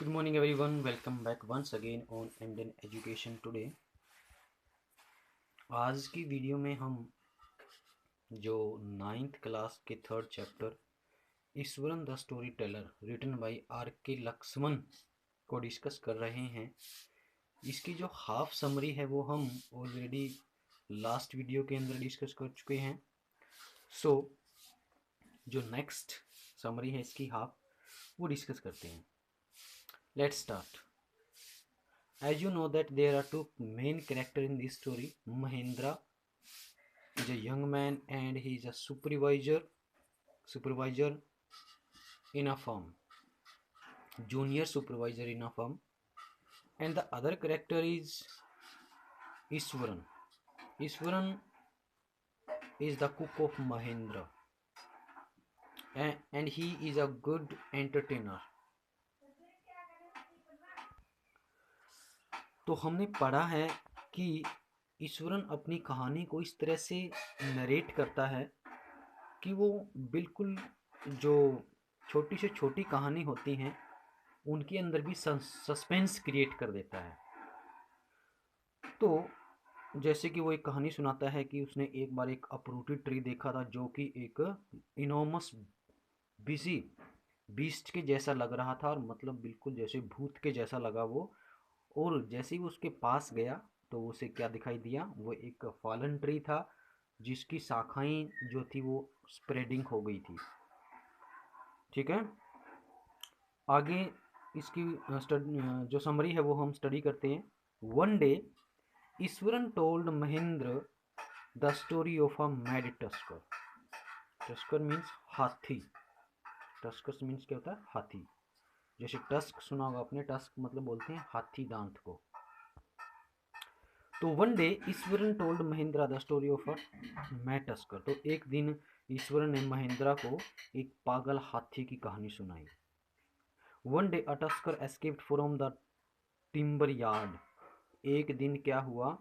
Good morning everyone, welcome back once again on Indian Education Today। आज की video में हम जो 9th क्लास के 3rd chapter Iswaran the story teller written by R.K. Laxman को discuss कर रहे हैं। इसकी जो हाफ समरी है वो हम ऑलरेडी लास्ट वीडियो के अंदर डिस्कस कर चुके हैं। सो जो नेक्स्ट समरी है इसकी हाफ वो डिस्कस करते हैं। Let's start. As you know that there are two main characters in this story. Mahendra is a young man and he is a supervisor in a firm, junior supervisor in a firm, and the other character is Iswaran. Iswaran is the cook of Mahendra, and he is a good entertainer. तो हमने पढ़ा है कि ईश्वरन अपनी कहानी को इस तरह से नरेट करता है कि वो बिल्कुल जो छोटी से छोटी कहानी होती हैं उनके अंदर भी सस्पेंस क्रिएट कर देता है। तो जैसे कि वो एक कहानी सुनाता है कि उसने एक बार एक अपरूटेड ट्री देखा था जो कि एक इनॉर्मस बिजी बीस्ट के जैसा लग रहा था, और मतलब बिल्कुल जैसे भूत के जैसा लगा वो। और जैसे ही वो उसके पास गया तो उसे क्या दिखाई दिया, वो एक फॉलन ट्री था जिसकी शाखाएं जो थी वो स्प्रेडिंग हो गई थी। ठीक है, आगे इसकी जो समरी है वो हम स्टडी करते हैं। One day Eswaran told Mahendra the story of a mad tusker. Tusker means हाथी। टस्कर मीन्स क्या होता है? हाथी। जैसे टस्क सुना होगा आपने, टस्क मतलब बोलते हैं हाथी दांत को। तो one day Eswaran told Mahindra the story of a mad tusker. तो एक दिन ईश्वरन ने महेंद्रा को एक पागल हाथी की कहानी सुनाई। One day a tusker escaped from the timber yard. एक दिन क्या हुआ,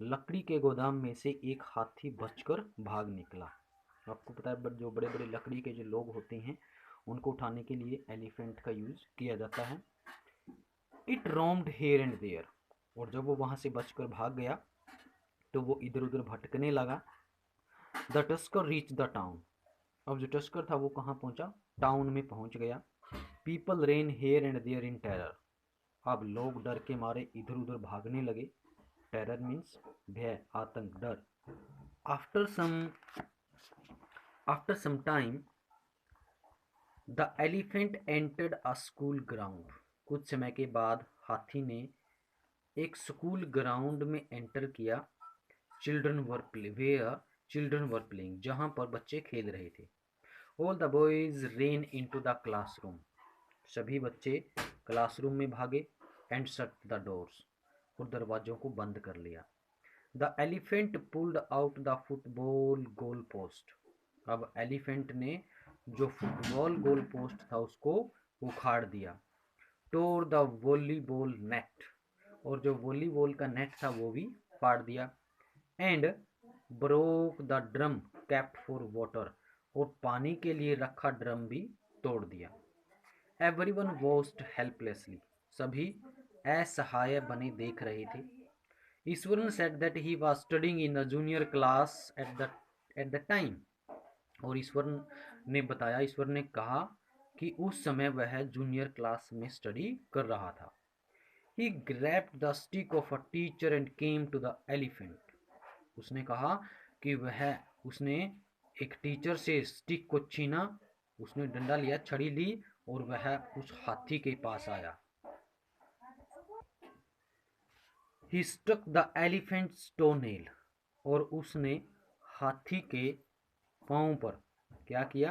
लकड़ी के गोदाम में से एक हाथी बचकर भाग निकला। आपको पता है जो बड़े बड़े लकड़ी के जो लोग होते हैं उनको उठाने के लिए एलिफेंट का यूज किया जाता है। It roamed here and there. और जब वो वहां से बचकर भाग गया तो वो इधर उधर भटकने लगा। The tusker reach the town. अब जो टस्कर था वो कहाँ पहुंचा? टाउन में पहुंच गया। People ran here and there in terror. अब लोग डर के मारे इधर उधर भागने लगे। टेरर मीन्स भय, आतंक, डर। After some time the elephant entered a school ground. कुछ समय के बाद हाथी ने एक स्कूल ग्राउंड में एंटर किया। चिल्ड्रन वर प्लेइंग, जहां पर बच्चे खेल रहे थे। All the boys ran into the classroom. सभी बच्चे क्लासरूम में भागे। एंड शट द डोर्स, और दरवाजों को बंद कर लिया। The elephant pulled out the football goal post. अब एलिफेंट ने जो फुटबॉल गोल पोस्ट था उसको उखाड़ दिया। टोर द वॉलीबॉल नेट, और जो वॉलीबॉल का नेट था वो भी फाड़ दिया। And broke the drum kept for water, और पानी के लिए रखा ड्रम भी तोड़ दिया। Everyone watched helplessly. सभी असहाय बने देख रहे थे। Eswaran said that he was studying in the junior class at the time. और ईश्वर ने कहा कि उस समय वह जूनियर क्लास में स्टडी कर रहा था। He grabbed the stick of a teacher and came to the elephant. उसने कहा कि उसने एक टीचर से स्टिक को छीना, उसने डंडा लिया, छड़ी ली, और वह उस हाथी के पास आया। He struck the elephant's toenail, और उसने हाथी के पांव पर क्या किया?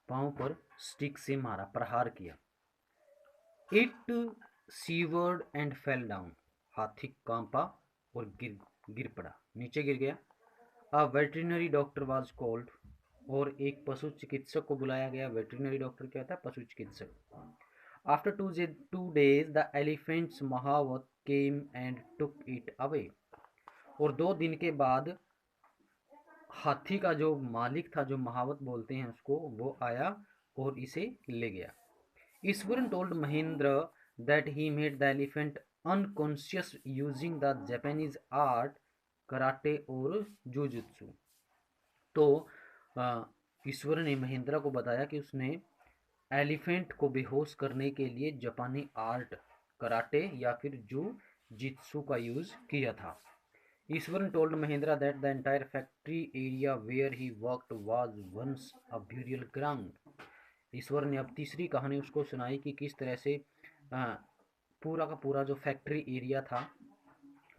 पांव पर स्टिक से मारा, प्रहार किया। It shivered and fell down. हाथी कांपा और गिर पड़ा, नीचे गिर गया। A veterinary doctor was called, और एक पशु चिकित्सक को बुलाया गया। वेटरिनरी डॉक्टर क्या होता है? पशु चिकित्सक। After 2 days the elephant's महावत came and took it away. और 2 दिन के बाद हाथी का जो मालिक था, जो महावत बोलते हैं उसको, वो आया और इसे ले गया। Ishwaran told Mahendra that he made the elephant unconscious using the Japanese art karate और जुजुत्सु। तो ईश्वर ने महेंद्र को बताया कि उसने एलिफेंट को बेहोश करने के लिए जापानी आर्ट कराटे या फिर जू जित्सु का यूज किया था। Iswaran told Mahendra that the entire factory area where he worked was once a burial ground. Iswar ने अब तीसरी कहानी उसको सुनाई कि किस तरह से पूरा का पूरा जो फैक्ट्री एरिया था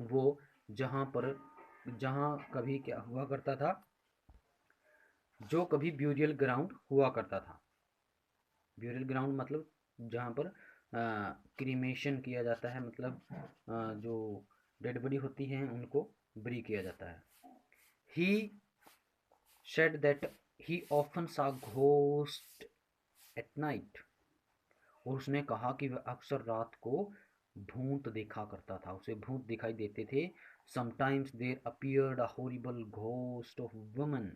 वो जहाँ कभी क्या हुआ करता था, जो कभी ब्यूरियल ग्राउंड हुआ करता था। ब्यूरियल ग्राउंड मतलब जहाँ पर क्रीमेशन किया जाता है, मतलब जो डेड बॉडी होती हैं उनको बरी किया जाता है। He said that he often सा घोस्ट एट नाइट, और उसने कहा कि वह अक्सर रात को भूत देखा करता था, उसे भूत दिखाई देते थे। Sometimes there appeared a horrible ghost of woman,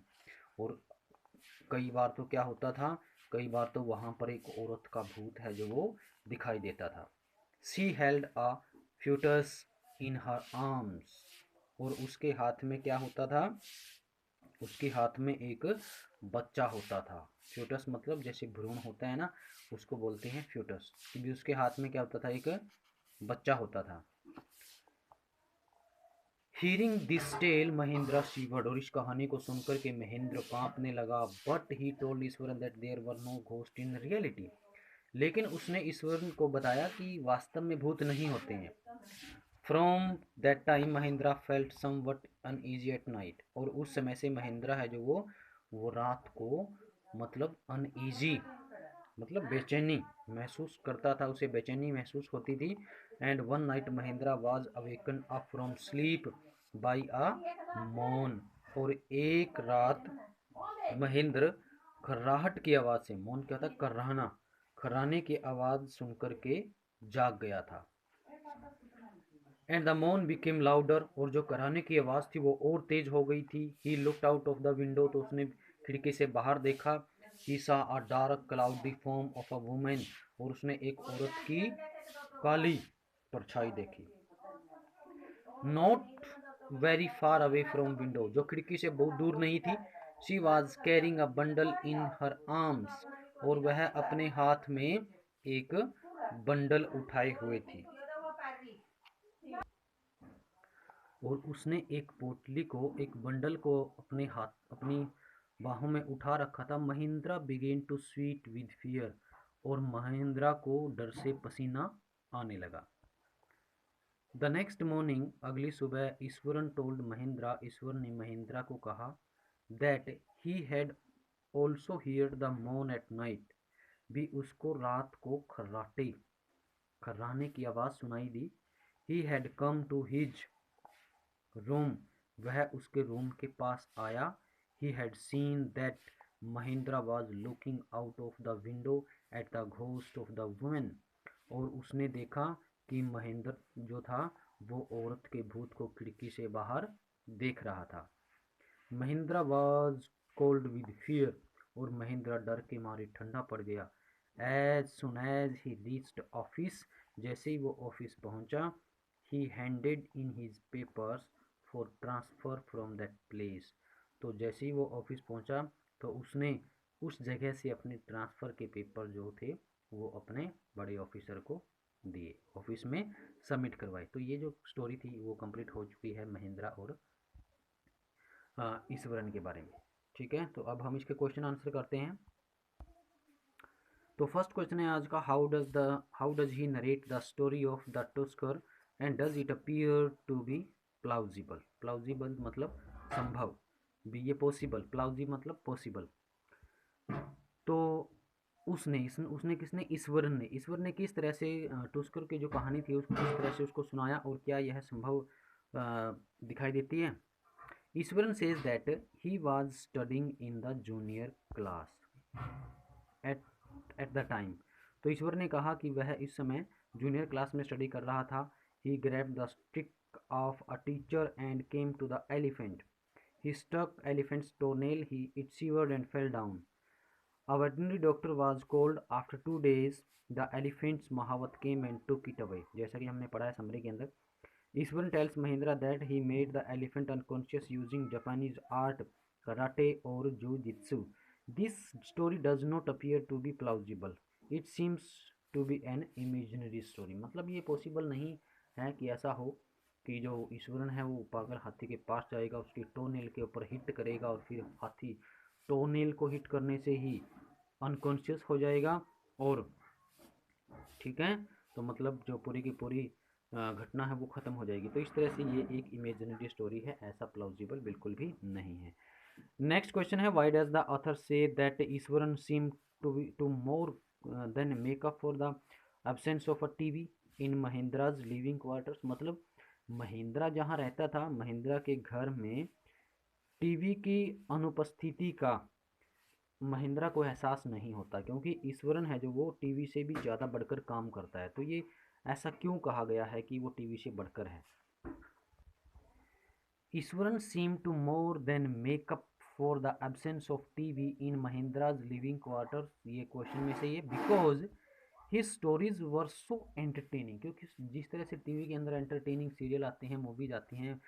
और कई बार तो क्या होता था, कई बार तो वहाँ पर एक औरत का भूत है जो वो दिखाई देता था। She held a foetus in her arms, और उसके हाथ में क्या होता था, उसके हाथ में एक बच्चा होता था। फ्यूटस मतलब जैसे भ्रूण होता है ना, उसको बोलते हैं फ्यूटस। कि भी उसके हाथ में क्या होता था, एक बच्चा होता था। Hearing this tale Mahendra shivered, और इस कहानी को सुनकर के महेंद्र कांपने लगा। But he told Iswaran that there were no ghost in reality, लेकिन उसने ईश्वरन को बताया कि वास्तव में भूत नहीं होते हैं। From that time Mahindra felt somewhat uneasy at night, और उस समय से महेंद्रा है जो वो रात को मतलब अनईजी मतलब बेचैनी महसूस करता था, उसे बेचैनी महसूस होती थी। And one night Mahendra was awaken up from sleep by a moan, और एक रात महेंद्र खर्राहट की आवाज़ से, मौन क्या था, कर्राहना, खर्राने की आवाज़ सुनकर के जाग गया था। एंड द मौन बिकेम लाउडर, और जो कराने की आवाज़ थी वो और तेज हो गई थी। He looked out of the window, तो उसने खिड़की से बाहर देखा। ही सा अ dark cloudy form of a women, और उसने एक औरत की काली परछाई देखी। Not very far away from window, जो खिड़की से बहुत दूर नहीं थी। She was carrying a bundle in her arms, और वह अपने हाथ में एक बंडल उठाए हुए थी, और उसने एक पोटली को, एक बंडल को अपने हाथ, अपनी बाहों में उठा रखा था। Mahendra began to sweat with fear, और महेंद्रा को डर से पसीना आने लगा। द नेक्स्ट मॉर्निंग, अगली सुबह, ईश्वरन टोल्ड महेंद्रा, ईश्वर ने महेंद्रा को कहा that he had also heard the moan at night, भी उसको रात को खर्राने की आवाज़ सुनाई दी। He had come to his room, वह उसके रूम के पास आया। He had seen that Mahendra was looking out of the window at the ghost of the women, और उसने देखा कि महेंद्र जो था वो औरत के भूत को खिड़की से बाहर देख रहा था। Mahendra was cold with fear, और महेंद्रा डर के मारे ठंडा पड़ गया। As soon as he reached office, जैसे ही वो ऑफिस पहुंचा, he handed in his papers for transfer from that place, तो जैसे ही वो ऑफिस पहुंचा तो उसने उस जगह से अपने ट्रांसफ़र के पेपर जो थे वो अपने बड़े ऑफिसर को दिए, ऑफिस में सबमिट करवाए। तो ये जो स्टोरी थी वो कंप्लीट हो चुकी है महेंद्रा और ईश्वरन के बारे में। ठीक है, तो अब हम इसके क्वेश्चन आंसर करते हैं। तो फर्स्ट क्वेश्चन है आज का, how does he narrate the story of the tusker and does it appear to be plausible. Plausible मतलब संभव, बी ये पॉसिबल, प्लाउजी मतलब पॉसिबल। तो उसने किसने, ईश्वर ने किस तरह से टस्कर की जो कहानी थी उसको किस तरह से उसको सुनाया, और क्या यह संभव दिखाई देती है। Eswaran says that he was studying in the junior class at the time, तो ईश्वर ने कहा कि वह इस समय जूनियर क्लास में स्टडी कर रहा था। He grabbed the stick of a teacher and came to the elephant, he stuck elephant's toenail, he it shivered and fell down. A veterinary doctor was called after 2 days. The elephant's Mahavat came and took it away. जैसा कि हमने पढ़ा है summary के अंदर, Ishwaran tells Mahindra that he made the elephant unconscious using Japanese art, karate or jiu-jitsu. This story does not appear to be plausible. It seems to be an imaginary story. मतलब ये possible नहीं है कि ऐसा हो कि जो ईश्वरन है वो पागल हाथी के पास जाएगा, उसकी टोनेल के ऊपर हिट करेगा और फिर हाथी टोनेल को हिट करने से ही अनकॉन्शियस हो जाएगा और ठीक है, तो मतलब जो पूरी की पूरी घटना है वो ख़त्म हो जाएगी। तो इस तरह से ये एक इमेजिनरी स्टोरी है, ऐसा प्लॉजिबल बिल्कुल भी नहीं है। नेक्स्ट क्वेश्चन है, why does the author say that Iswaran seem to more than make up for the absence of a TV in Mahendra's living quarters. मतलब महिंद्रा जहाँ रहता था, महिंद्रा के घर में टीवी की अनुपस्थिति का महिंद्रा को एहसास नहीं होता, क्योंकि ईश्वरन है जो वो टीवी से भी ज़्यादा बढ़कर काम करता है। तो ये ऐसा क्यों कहा गया है कि वो टीवी से बढ़कर है? Iswaran seem to more than make up for the absence of TV in Mahendra's living quarters. ये क्वेश्चन में से ये because his stories were so entertaining, क्योंकि जिस तरह से टीवी के अंदर एंटरटेनिंग सीरियल आते हैं, मूवीज आती हैं,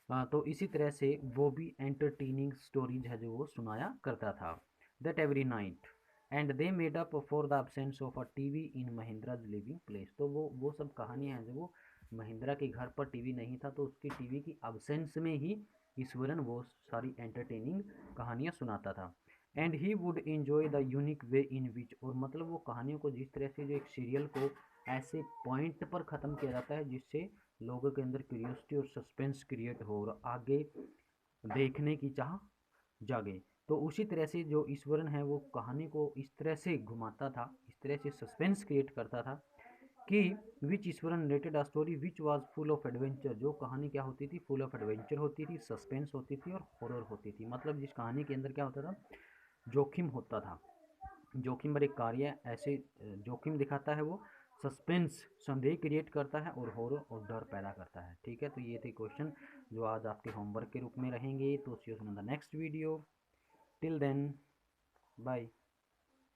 तो इसी तरह से वो भी एंटरटेनिंग स्टोरीज है जो वो सुनाया करता था। That every night and they made up for the absence of a TV in Mahendra's living place. तो वो सब कहानियाँ हैं जो वो महिंद्रा के घर पर टीवी नहीं था, तो उसकी टीवी की अब्सेंस में ही ईश्वरन वो सारी एंटरटेनिंग कहानियाँ सुनाता था। And he would enjoy the unique way in which, और मतलब वो कहानियों को जिस तरह से जो एक सीरियल को ऐसे पॉइंट पर ख़त्म किया जाता है जिससे लोगों के अंदर क्यूरियोसिटी और सस्पेंस क्रिएट हो और आगे देखने की चाह जागे, तो उसी तरह से जो ईश्वरन है वो कहानी को इस तरह से घुमाता था, इस तरह से सस्पेंस क्रिएट करता था कि which Iswaran related a story which was full of adventure. जो कहानी क्या होती थी, फुल ऑफ एडवेंचर होती थी, सस्पेंस होती थी और हॉरर होती थी। मतलब जिस कहानी के अंदर क्या होता था, जोखिम होता था, जोखिम भरे कार्य ऐसे जोखिम दिखाता है वो, सस्पेंस संदेह क्रिएट करता है और हॉरर और डर पैदा करता है। ठीक है, तो ये थे क्वेश्चन जो आज आपके होमवर्क के रूप में रहेंगे। तो see you in the next video, till then bye.